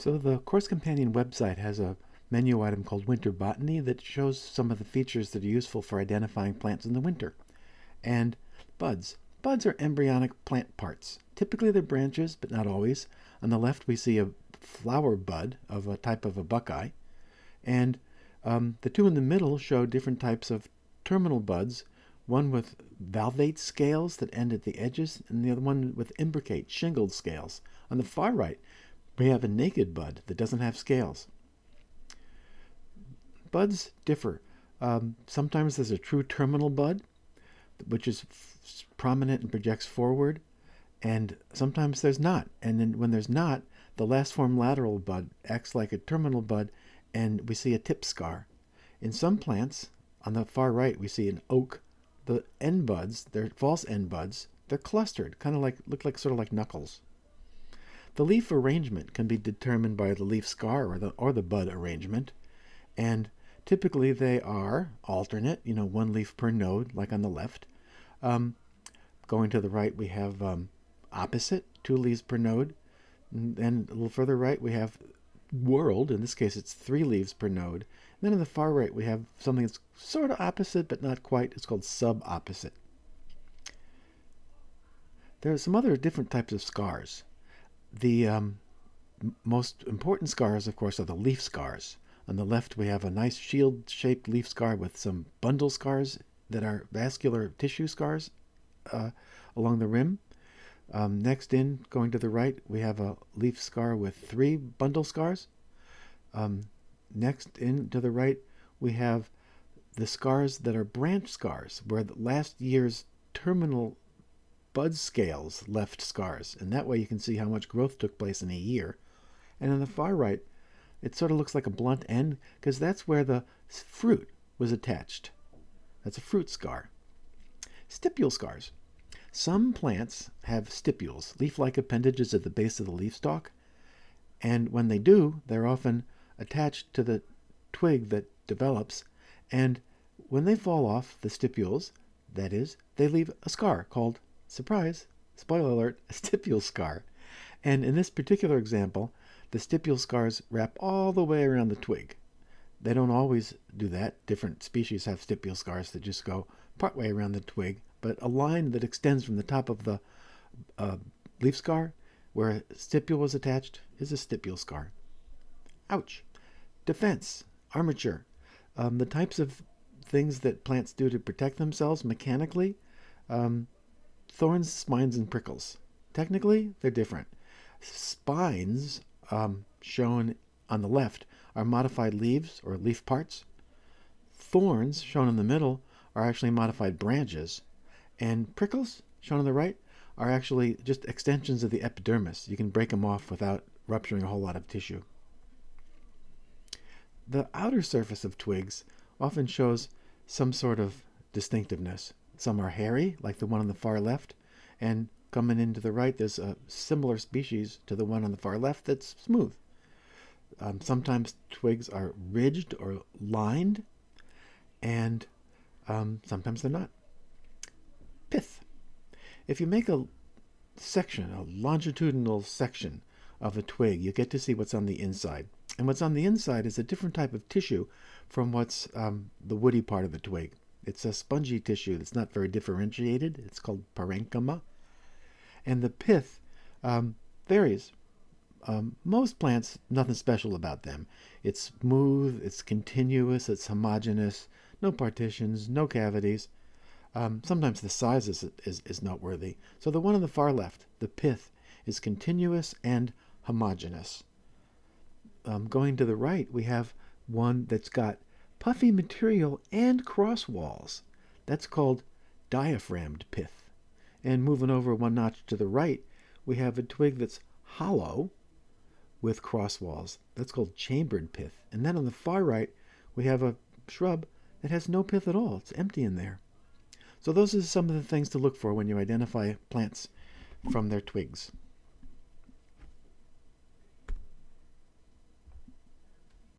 So the Course Companion website has a menu item called Winter Botany that shows some of the features that are useful for identifying plants in the winter. And buds. Buds are embryonic plant parts. Typically they're branches, but not always. On the left we see a flower bud of a type of a buckeye. And the two in the middle show different types of terminal buds, one with valvate scales that end at the edges, and the other one with imbricate, shingled scales. On the far right, we have a naked bud that doesn't have scales. Buds differ. Sometimes there's a true terminal bud, which is prominent and projects forward, and sometimes there's not. And then when there's not, the last form lateral bud acts like a terminal bud, and we see a tip scar. In some plants, on the far right, we see an oak. The end buds, they're false end buds, they're clustered, kind of like sort of like knuckles. The leaf arrangement can be determined by the leaf scar or the bud arrangement, and typically they are alternate, one leaf per node, like on the left. Going to the right, we have opposite, 2 leaves per node. And then a little further right, we have whorled. In this case, it's 3 leaves per node. And then on the far right, we have something that's sort of opposite, but not quite. It's called sub-opposite. There are some other different types of scars. The most important scars, of course, are the leaf scars. On the left, we have a nice shield-shaped leaf scar with some bundle scars that are vascular tissue scars along the rim. Next in, going to the right, we have a leaf scar with 3 bundle scars. Next in to the right, we have the scars that are branch scars, where the last year's terminal bud scales left scars. And that way you can see how much growth took place in a year. And on the far right, it sort of looks like a blunt end, because that's where the fruit was attached. That's a fruit scar. Stipule scars. Some plants have stipules, leaf-like appendages at the base of the leaf stalk, and when they do, they're often attached to the twig that develops, and when they fall off the stipules, that is, they leave a scar called, surprise, spoiler alert, a stipule scar. And in this particular example, the stipule scars wrap all the way around the twig. They don't always do that. Different species have stipule scars that just go partway around the twig, but a line that extends from the top of the leaf scar where a stipule was attached is a stipule scar. Ouch. Defense, armature, the types of things that plants do to protect themselves mechanically. Thorns, spines, and prickles. Technically, they're different. Spines, shown on the left, are modified leaves or leaf parts. Thorns, shown in the middle, are actually modified branches. And prickles, shown on the right, are actually just extensions of the epidermis. You can break them off without rupturing a whole lot of tissue. The outer surface of twigs often shows some sort of distinctiveness. Some are hairy, like the one on the far left, and coming into the right, there's a similar species to the one on the far left that's smooth. Sometimes twigs are ridged or lined, and sometimes they're not. Pith. If you make a longitudinal section of a twig, you get to see what's on the inside. And what's on the inside is a different type of tissue from what's the woody part of the twig. It's a spongy tissue that's not very differentiated. It's called parenchyma. And the pith varies. Most plants, nothing special about them. It's smooth, it's continuous, it's homogeneous, no partitions, no cavities. Sometimes the size is noteworthy. So the one on the far left, the pith, is continuous and homogeneous. Going to the right, we have one that's got puffy material and cross walls. That's called diaphragmed pith. And moving over one notch to the right, we have a twig that's hollow with cross walls. That's called chambered pith. And then on the far right, we have a shrub that has no pith at all. It's empty in there. So those are some of the things to look for when you identify plants from their twigs.